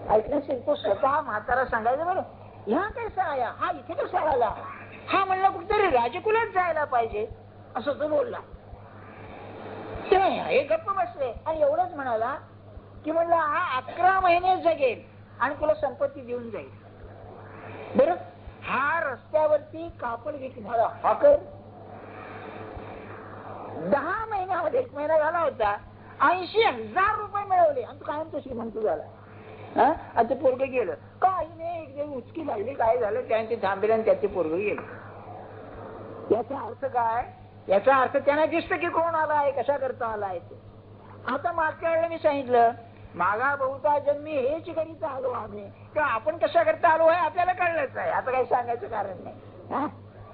ऐकण्यासाठी तो स्वतः म्हातारा सांगायचा, बरं ह्या कसा आया, हा इथे कसा आला, हा म्हणला कुठेतरी राजकुलात जायला पाहिजे असं तो बोलला. हे गप्प बसले आणि एवढंच म्हणाला की म्हणला हा 11 महिने जगेल आणि तुला संपत्ती देऊन जाईल. बरं हा रस्त्यावरती कापड विकणारा हाकर 10 महिन्यामध्ये, 1 महिना झाला होता, 80,000 रुपये मिळवले आणि तू कायम तो श्रीमंत झाला. आता पोरग गेलं काही नाही, एकदम उचकी लागली, काय झालं त्याने ते थांबले आणि त्याचे पोरग गेलं. याचा अर्थ काय? याचा अर्थ त्यांना दिसतं की कोण आला आहे, कशा करता आला आहे ते. आता मागच्या वेळेला मी सांगितलं मागा बहुता जन्मी हेच करीता आलो आम्ही, किंवा आपण कशा करता आलो आहे आपल्याला कळलंच आहे, आता काही सांगायचं कारण नाही.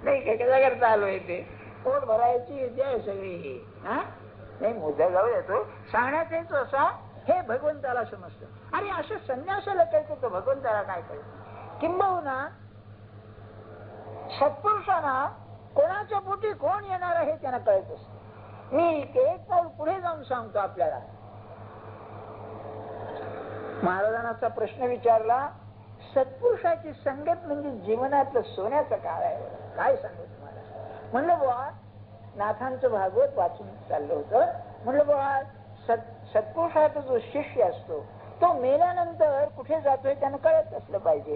नाही कशा करता आलोय ते पोट भरायची विद्या आहे सगळी ही. नाही मुद्दा जाऊ येतो सांगण्याचा येतो असा, हे भगवंताला समजतं. अरे असं संन्यासाला कळतं तर भगवंताला काय कळतं? किंबहुना सत्पुरुषांना कोणाच्या पोटी कोण येणार आहे त्यांना कळत असत. मी एक पाऊल पुढे जाऊन सांगतो आपल्याला. महाराजांचा प्रश्न विचारला, सत्पुरुषाची संगत म्हणजे जीवनातलं सोन्याचं काळ आहे, काय सांगू तुम्हाला. म्हणलं बुवा नाथांचं भागवत वाचून चाललं होतं, म्हणलं बुवा सत्पुरुषाचा जो शिष्य असतो तो मेल्यानंतर कुठे जातोय त्यांना कळत असलं पाहिजे.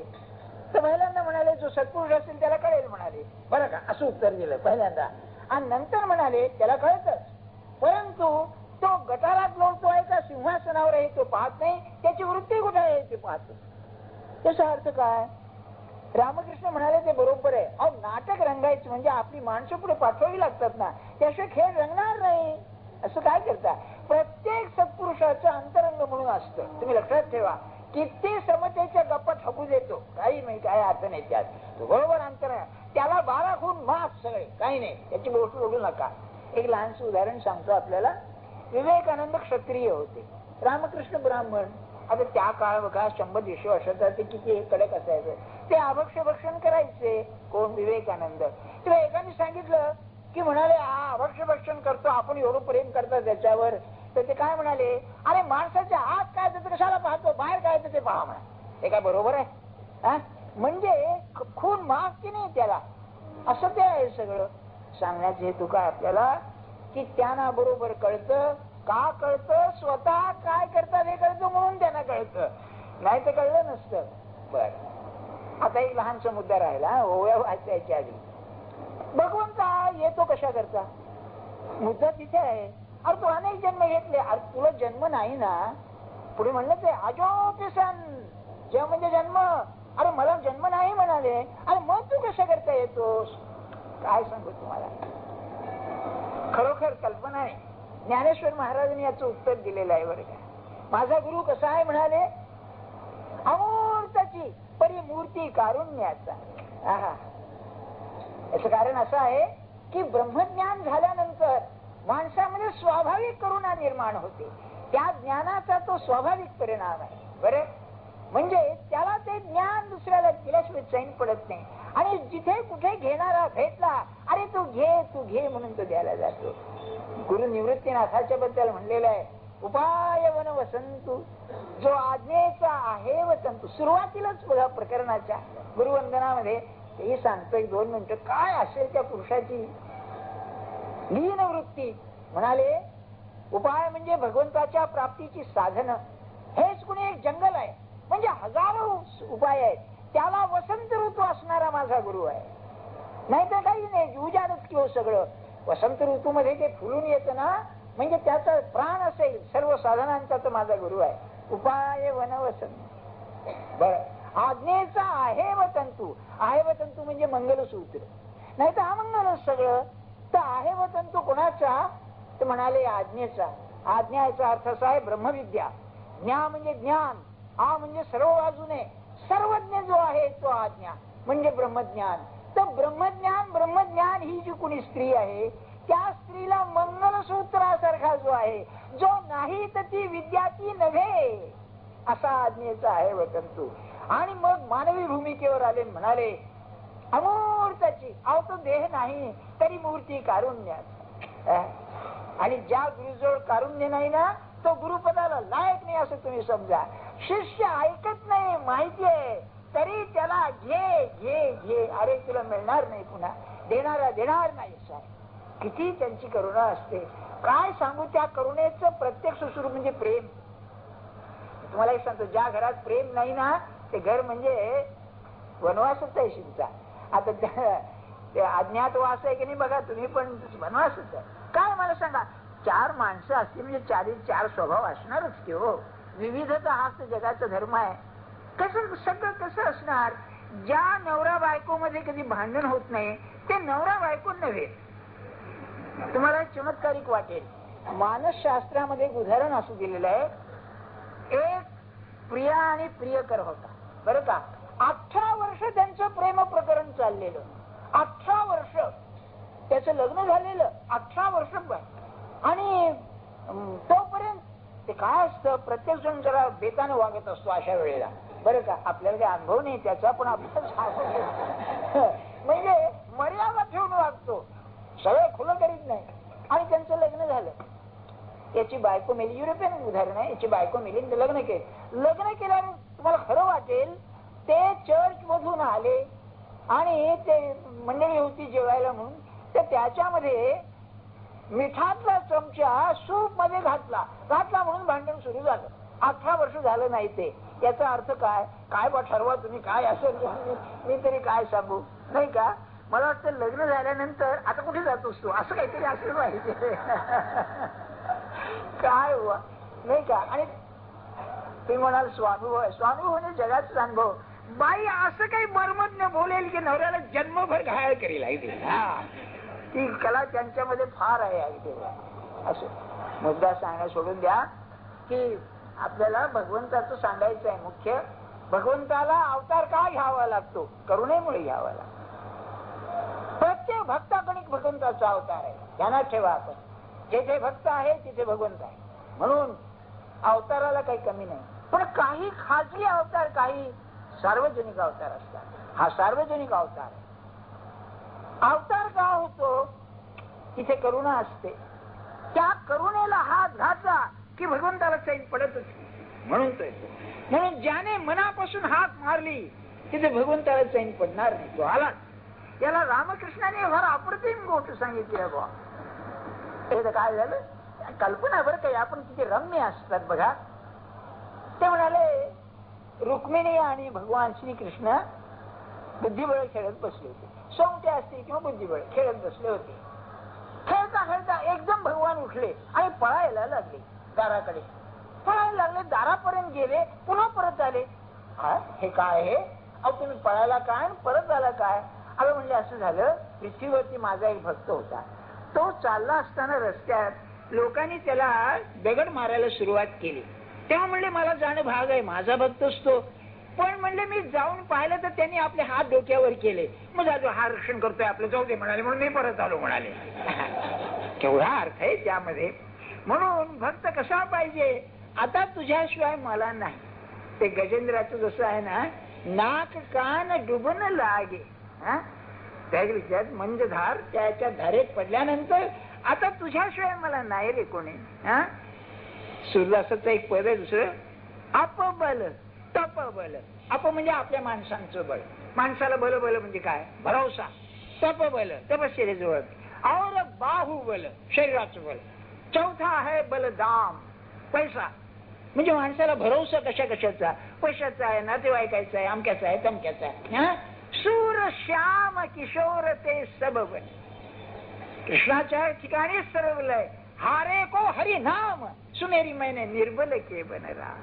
तर पहिल्यांदा म्हणाले जो सत्पुरुष असेल त्याला कळेल म्हणाले, बरं का, असं उत्तर दिलं पहिल्यांदा. आणि नंतर म्हणाले त्याला कळतच, परंतु तो गटारात लोळतो आहे का सिंहासनावर आहे तो पाहत नाही, त्याची वृत्ती कुठे आहे ते पाहतो. त्याचा अर्थ काय? रामकृष्ण म्हणाले ते बरोबर आहे. अहो नाटक रंगायचं म्हणजे आपली माणसं पुढे पाठवावी लागतात ना, त्याशिवाय खेळ रंगणार नाही. असं काय करता? प्रत्येक सत्पुरुषाचं अंतरंग म्हणून असतं, तुम्ही लक्षात ठेवा. किती समतेच्या गप्पा ठकू देतो काही नाही, काय अर्थ नाही त्यात, तो बरोबर अंतर आहे. त्याला 12 खून माफ सगळे, काही नाही, त्याची गोष्ट ओढू नका. एक लहानसं उदाहरण सांगतो आपल्याला. विवेकानंद क्षत्रिय होते, रामकृष्ण ब्राह्मण. आता त्या काळ बघा 100-100 वर्षाचा ते किती कडक असायचं, ते अभक्ष भक्षण करायचे. कोण? विवेकानंद. तेव्हा एकाने सांगितलं की म्हणाले हा अभक्ष भक्षण करतो, आपण एवढं प्रेम करता त्याच्यावर. तर ते काय म्हणाले, अरे माणसाच्या आत काय तर कशाला पाहतो, बाहेर काय तर ते पहा म्हणा. हे काय बरोबर आहे? म्हणजे खून माफ की नाही त्याला, असं ते आहे सगळं. सांगण्याचे हेतू काय आपल्याला की त्यांना बरोबर कळतं. का कळतं? स्वतः काय करतात हे कळतं म्हणून त्यांना कळतं, नाही तर कळलं नसतं. बर आता एक लहानसा मुद्दा राहिला ओव्या वाचायच्या आधी. भगवंता येतो कशा करता? मुद्दा तिथे आहे. अरे तू अनेक जन्म घेतले, अरे तुला जन्म नाही ना. पुढे म्हणलं ते अजोपिसन जेव्हा म्हणजे जन्म, अरे मला जन्म नाही म्हणाले, अरे मग तू कशा करता येतोस? काय सांगू तुम्हाला, खरोखर कल्पना आहे. ज्ञानेश्वर महाराजांनी याचं उत्तर दिलेलं आहे. बरं का, माझा गुरु कसा आहे म्हणाले, अमूर्ताची परिमूर्ती कारुण्याचा. याचं कारण असं आहे की ब्रह्मज्ञान झाल्यानंतर माणसामध्ये स्वाभाविक करुणा निर्माण होते. त्या ज्ञानाचा तो स्वाभाविक परिणाम आहे. बरं, म्हणजे त्याला ते ज्ञान दुसऱ्याला दिल्याशिवाय चैन पडत नाही. आणि जिथे कुठे घेणारा भेटला, अरे तू घे म्हणून तो द्यायला जातो. गुरु निवृत्तीनाथाच्या बद्दल म्हणलेलं आहे, उपाय वन वसंतु, जो आज्ञेचा आहे वसंतु. सुरुवातीलाच बघा प्रकरणाच्या गुरुवंदनामध्ये तेही सांगतो. 1-2 मिनिटं काय असेल त्या पुरुषाची लीन वृत्ती. म्हणाले उपाय म्हणजे भगवंताच्या प्राप्तीची साधन. हेच कुणी एक जंगल आहे, म्हणजे हजारो उपाय आहेत. त्याला वसंत ऋतू असणारा माझा गुरु आहे, नाही तर काही नाही, उजाडच किंवा सगळं. वसंत ऋतूमध्ये ते फुलून येतं ना, म्हणजे त्याचा प्राण असेल सर्व साधनांचा तो माझा गुरु आहे. उपाय वन वसंत. बर, आज्ञेचा आहे व तंतू. आहे व तंतू म्हणजे मंगलसूत्र, नाही तर अमंगल सगळं. तर आहे व तंतू कोणाचा? तर म्हणाले आज्ञेचा. आज्ञा याचा अर्थ असा आहे ब्रह्मविद्या. ज्ञा म्हणजे ज्ञान, आ म्हणजे सर्व बाजूने सर्वज्ञ जो आहे तो आज्ञा म्हणजे ब्रह्मज्ञान. तर ब्रह्मज्ञान ही जी कुणी स्त्री आहे त्या स्त्रीला मंगलसूत्रासारखा जो आहे, जो नाही तर ती विद्या ती नव्हे, असा आज्ञेचा आहे व तंतू. आणि मग मानवी भूमिकेवर आले, म्हणाले अमूर्ताची. अहो तो देह नाही तरी मूर्ती कारुण्याचा. आणि ज्या गुरुजवळ कारुण्य नाही ना, तो गुरुपदाला लायक नाही असं तुम्ही समजा. शिष्य ऐकत नाही, माहिती आहे तरी त्याला घे घे घे, अरे तुला मिळणार नाही, पुन्हा देणारा देणार नाही. किती त्यांची करुणा असते, काय सांगू. त्या करुणेचं प्रत्यक्ष स्वरूप म्हणजे प्रेम. तुम्हाला एक सांगतो, ज्या घरात प्रेम नाही ना ते घर म्हणजे वनवासच आहे शिंचा. आता ते अज्ञातवास आहे की नाही बघा तुम्ही, पण वनवासच आहे. काय मला सांगा, 4 माणसं असली म्हणजे 4 स्वभाव असणारच की हो. विविधता हाच जगाचा धर्म आहे. कसं सगळं कसं असणार. ज्या नवरा बायको मध्ये कधी भांडण होत नाही ते नवरा बायको नव्हे. तुम्हाला चमत्कारिक वाटेल, मानसशास्त्रामध्ये एक उदाहरण असं दिलेलं आहे. एक प्रिया आणि प्रियकर होता बरं का. 18 वर्ष त्यांचं प्रेम प्रकरण चाललेलं. 18 वर्ष त्याचं लग्न झालेलं, 18 वर्ष. आणि तोपर्यंत ते काय असतं, प्रत्येक जण जरा बेताने वागत असतो अशा वेळेला बरं का. आपल्याला काही अनुभव नाही त्याचा, पण आपल्याला म्हणजे मर्यादा ठेवून वागतो, सगळं खुलं करीत नाही. आणि त्यांचं लग्न झालं. याची बायको मेली, युरोपियन उदाहरण आहे. याची बायको मेली, लग्न केलं. लग्न केल्यावर तुम्हाला खरं वाटेल ते चर्च मधून आले आणि ते मंडळी होती जेवायला म्हणून, तर त्याच्यामध्ये मिठातला चमचा सूप मध्ये घातला म्हणून भांडण सुरू झालं. 18 वर्ष झालं नाही ते. याचा अर्थ काय काय बा ठरवा तुम्ही, काय असेल मी तरी काय सांगू नाही का. मला वाटतं लग्न झाल्यानंतर आता कुठे जातोस तू असं काहीतरी असलं पाहिजे काय हुआ नाही का. आणि तुम्ही म्हणाल स्वानुभव, स्वानुभव म्हणजे जगाचा अनुभव. बाई असं काही मर्मज्ञ बोलेल की नवऱ्याला जन्मभर घायल करेल. ती कला त्यांच्यामध्ये फार आहे. असं मुद्दा सांगणं सोडून द्या की आपल्याला भगवंताचं सांगायचं आहे. मुख्य भगवंताला अवतार का घ्यावा लागतो, करुणेमुळे घ्यावा लागतो. प्रत्येक भक्तागणिक भगवंताचा अवतार आहे, ध्यानात ठेवा. आपण जेथे भक्त आहे तिथे भगवंत आहे, म्हणून अवताराला काही कमी नाही. पण काही खाजगी अवतार, काही सार्वजनिक अवतार असतात. हा सार्वजनिक अवतार आहे. अवतार का होतो, तिथे करुणा असते. त्या करुणेला हात घातला की भगवंताला चैन पडतच. म्हणून ज्याने मनापासून हात मारली तिथे भगवंताला चैन पडणार नाही, तो आला. याला रामकृष्णाने फार अप्रतिम गोष्ट सांगितली आहे बुवा. हे काय झालं, कल्पना बरं काही आपण किती रम्य असतात बघा. ते म्हणाले रुक्मिणी आणि भगवान श्रीकृष्ण बुद्धिबळ खेळत बसले होते. सोंगटे असतील किंवा बुद्धिबळ खेळत बसले होते. खेळता खेळता एकदम भगवान उठले आणि पळायला लागले. दाराकडे पळायला लागले, दारापर्यंत गेले, पुन्हा परत आले. हे काय हे, अहो तुम्ही पळायला काय परत आला काय. अरे म्हणले असं झालं, पृथ्वीवरती माझा एक भक्त होता. तो चालला असताना रस्त्यात लोकांनी त्याला दगड मारायला सुरुवात केली. तेव्हा म्हणले मला जाणं भाग आहे, माझा भक्त असतो. पण म्हणले मी जाऊन पाहिलं तर त्यांनी आपले हात डोक्यावर केले. मग जो हा रक्षण करतोय आपलं, जाऊ दे म्हणाले, म्हणून मी परत आलो म्हणाले. केवढा अर्थ आहे त्यामध्ये. म्हणून भक्त कसा पाहिजे, आता तुझ्याशिवाय मला नाही. ते गजेंद्राचं जसं आहे ना, नाक कान डुबन लागे. त्याच्यात मंजधार त्याच्या धारेत पडल्यानंतर आता तुझ्याशिवाय मला नाही रे कोणी. सुरदासाचं एक पद आहे दुसरं, अपबल तपबल. अप म्हणजे आपल्या माणसांचं बळ, माणसाला बल बल म्हणजे काय, भरवसा. तपबल तपश्चर्येचं बळ. और बाहुबल शरीराचं बल. चौथा आहे बलदाम, पैसा. म्हणजे माणसाला भरवसा कशा कशाचा, पैशाचा आहे, नातेवाईकाचा आहे, अमक्याचा आहे, तमक्याचा आहे. सूर श्याम किशोर ते सब बल. कृष्णाच्या ठिकाणी सर्व लय. हारे को हरि नाम सुमेरी मैंने निर्बल के बनरा.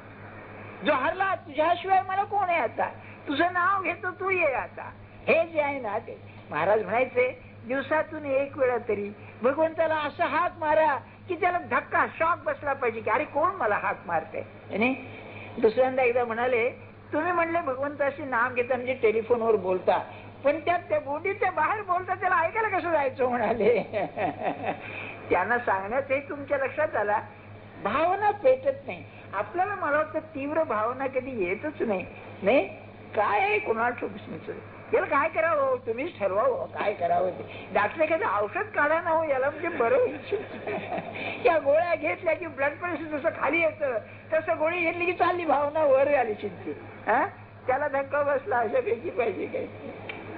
जो हरला, तुझ्याशिवाय मला कोण आहे आता, तुझं नाव घेतो तू ये आता. हे जे आहे ना ते महाराज म्हणायचे, दिवसातून एक वेळा तरी भगवंताला असा हात मारा की त्याला धक्का शॉक बसला पाहिजे की अरे कोण मला हात मारते. दुसऱ्यांदा एकदा म्हणाले, तुम्ही म्हणले भगवंताशी नाम घेता म्हणजे टेलिफोनवर बोलता, पण त्या बोटीच्या बाहेर बोलता त्याला ऐकायला कसं जायचं म्हणाले. त्यांना सांगण्यातही तुमच्या लक्षात आला, भावना पेटत नाही आपल्याला. मला वाटतं तीव्र भावना कधी येतच नाही. काय आहे कोणाला ठोकण्याचं, याला काय करावं तुम्हीच ठरवावं काय करावं ते. डॉक्टर एखादं औषध काढा ना हो याला म्हणजे बरं होईल. या गोळ्या घेतल्या की ब्लड प्रेशर जसं खाली येतं तसं गोळी घेतली की चालली भावना वर आली चिंती. त्याला धक्का बसला अशापैकी पाहिजे काही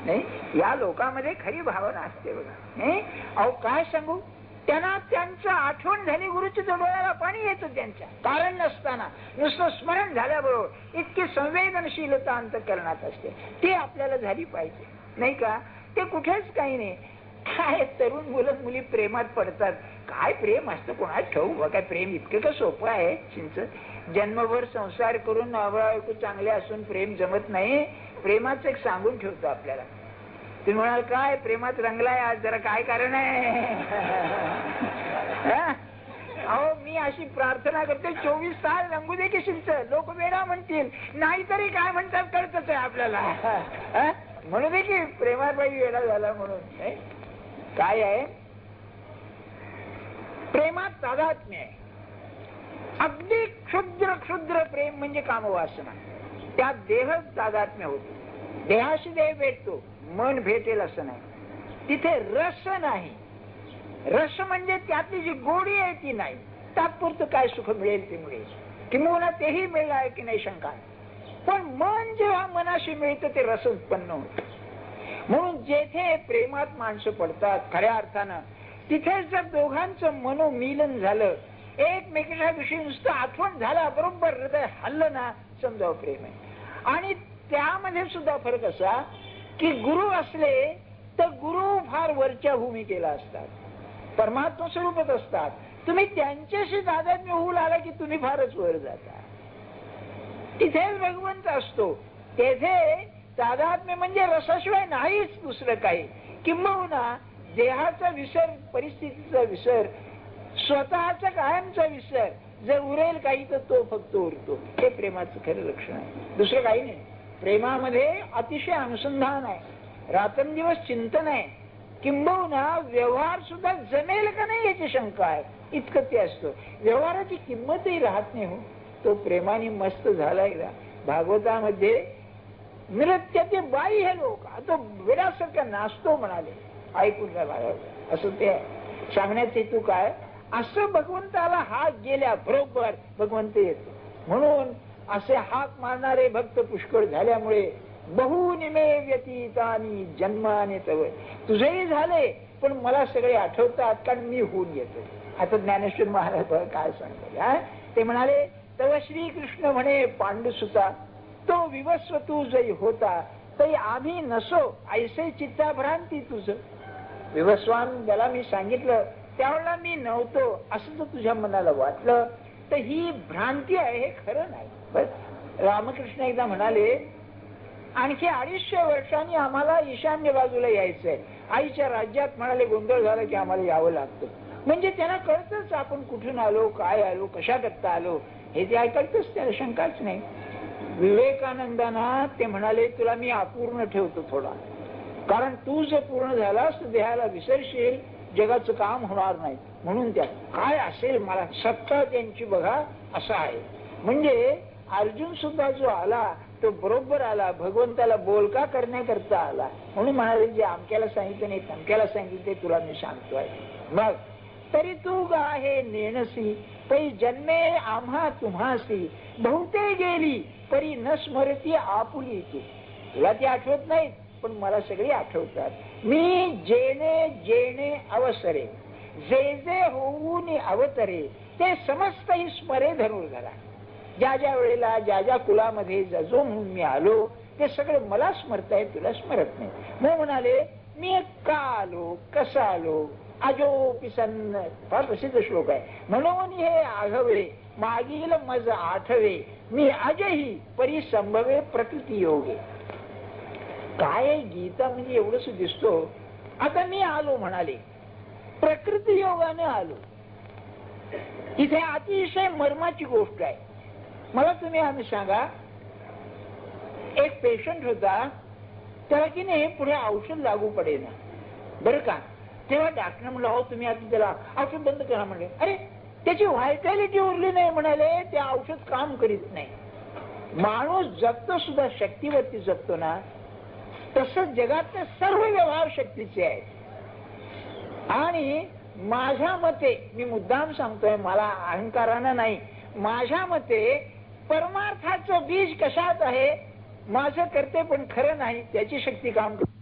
नाही. या लोकांमध्ये खरी भावना असते बघा. नाही अहो काय सांगू त्यांना त्यांचं आठवण झाली गुरुच्या डोळ्याला पाणी येतं त्यांच्या कारण नसताना नुसतं स्मरण झाल्याबरोबर इतकी संवेदनशीलता अंतःकरणात असते ती आपल्याला झाली पाहिजे नाही का. ते कुठेच काही नाही. काय तरुण मुलं मुली प्रेमात पडतात. काय प्रेम असतं कोणाला ठेवू काय प्रेम इतकं का सोपं आहे चिंच. जन्मभर संसार करून नवरा चांगले असून प्रेम जमत नाही. प्रेमाचं एक सांगून ठेवतो आपल्याला. तुम्ही म्हणाल काय प्रेमात रंगलाय आज जरा काय कारण आहे. अहो मी अशी प्रार्थना करते 24 तास रंगू दे की शिंच. लोक वेडा म्हणतील नाहीतरी काय म्हणतात कळतच आहे आपल्याला. म्हणू दे की प्रेमात बाई वेडा झाला म्हणून. काय आहे प्रेमात तादात्म्य आहे. अगदी क्षुद्र क्षुद्र प्रेम म्हणजे कामवासना. त्यात देह तादात्म्य होतो. देहाशी देह भेटतो मन भेटेल असं नाही. तिथे रस नाही. रस म्हणजे त्यातली जी गोडी आहे ती नाही. तात्पुरतं काय सुख मिळेल ते मिळेल किंवा तेही मिळलं आहे की नाही शंका. पण मन जेव्हा मनाशी मिळतं ते रस उत्पन्न होत. म्हणून जेथे प्रेमात माणसं पडतात खऱ्या अर्थानं तिथे जर दोघांचं मनोमिलन झालं एकमेकाच्या विषयी नुसतं आठवण झाला बरोबर हृदय हल्लं ना समजावं प्रेम आहे. आणि त्यामध्ये सुद्धा फरक असा की गुरु असले तर गुरु फार वरच्या भूमिकेला असतात. परमात्मा स्वरूपच असतात. तुम्ही त्यांच्याशी तादात्म्य होऊ लागला की तुम्ही फारच वर जाता. तिथेच भगवंत असतो. तेथे तादात्म्य म्हणजे रसाशिवाय नाहीच दुसरं काही. किंबहुना देहाचा विसर परिस्थितीचा विसर स्वतःचा कायमचा विसर जर उरेल काही तर तो फक्त उरतो. हे प्रेमाचं खरं लक्षण आहे. दुसरं काही नाही. प्रेमामध्ये अतिशय अनुसंधान आहे. रात्रंदिवस चिंतन आहे. किंबहुना व्यवहार सुद्धा जमेल का नाही याची शंका आहे. इतकं ते असतं. व्यवहाराची किंमतही राहत नाही हो. तो प्रेमाने मस्त झालाय. भागवतामध्ये नृत्य ते बाई हे लोक तो वेडासारखा नाचतो म्हणाले. ऐकून असं ते सांगण्याचा हेतू काय असं भगवंताला हाक गेल्या बरोबर भगवंत येतो. म्हणून असे हाक मारणारे भक्त पुष्कळ झाल्यामुळे बहुनिमे व्यतीतानी जन्माने तव. तुझेही झाले पण मला सगळे आठवतात कारण मी होऊन येतो. आता ज्ञानेश्वर महाराज काय सांगतो ते म्हणाले तव श्रीकृष्ण म्हणे पांडुसुता तो विवस्व तू जई होता तरी आम्ही नसो ऐसे चित्ताभ्रांती तुझ. विवस्वान ज्याला मी सांगितलं त्यावेळेला मी नव्हतो असं जर तुझ्या मनाला वाटलं तर ही भ्रांती आहे. हे खरं नाही. बस रामकृष्ण एकदा म्हणाले आणखी 250 वर्षांनी आम्हाला ईशान्य बाजूला यायचंय. आईच्या राज्यात म्हणाले गोंधळ झाला की आम्हाला यावं लागतं. म्हणजे त्यांना कळतच आपण कुठून आलो काय आलो कशा करता आलो हे ते ऐकतच त्याला शंकाच नाही. विवेकानंदांना ते म्हणाले तुला मी अपूर्ण ठेवतो थोडा कारण तू जर पूर्ण झालास तर देहाला विसरशील जगाचं काम होणार नाही. म्हणून त्या काय असेल मला सत्ता त्यांची बघा असं आहे. म्हणजे अर्जुन सुद्धा जो आला तो बरोबर आला भगवंताला बोलका करण्याकरता आला. म्हणून म्हणाले जे आमक्याला सांगितलं नाही तमक्याला सांगितलं ते तुला मी सांगतोय. मग तरी तू गा हे नेणसी पै जन्मे आम्हा तुम्हासी बहुते गेली परी न स्मरती आपुली तू. तुला ती आठवत नाहीत पण मला सगळी आठवतात. मी जेणे जेणे अवसरे जे जे होऊन अवतरे ते समस्तही स्मरे धरून झाला. ज्या ज्या वेळेला ज्या ज्या कुलामध्ये जो म्हणून मी आलो ते सगळे मला स्मरताय तुला स्मरत नाही. मग म्हणाले मी का आलो कसा आलो अजो पिसन्न फार प्रसिद्ध श्लोक आहे. म्हणून हे आघवे मागील मज आठवे मी अजही परी संभवे प्रकृती योगे. काय गीता म्हणजे एवढंच दिसतो. आता मी आलो म्हणाले प्रकृती योगाने आलो. इथे अतिशय मर्माची गोष्ट आहे. मला तुम्ही आम्ही सांगा एक पेशंट होता त्याला की नाही पुढे औषध लागू पडेना बरं का. तेव्हा डॉक्टर म्हणलं अहो तुम्ही आता त्याला औषध बंद करा म्हणले. अरे त्याची व्हायटॅलिटी उरली नाही म्हणाले ते औषध काम करीत नाही. माणूस जगतो सुद्धा शक्तीवरती जगतो ना तसंच जगातले सर्व व्यवहार शक्तीचे आहेत. आणि माझ्या मते, मी मुद्दाम सांगतोय, मला अहंकारानं नाही, माझ्या मते परमार्थाचं बीज कशात आहे? माझं करते पण खरं नाही, त्याची शक्ती काम करते.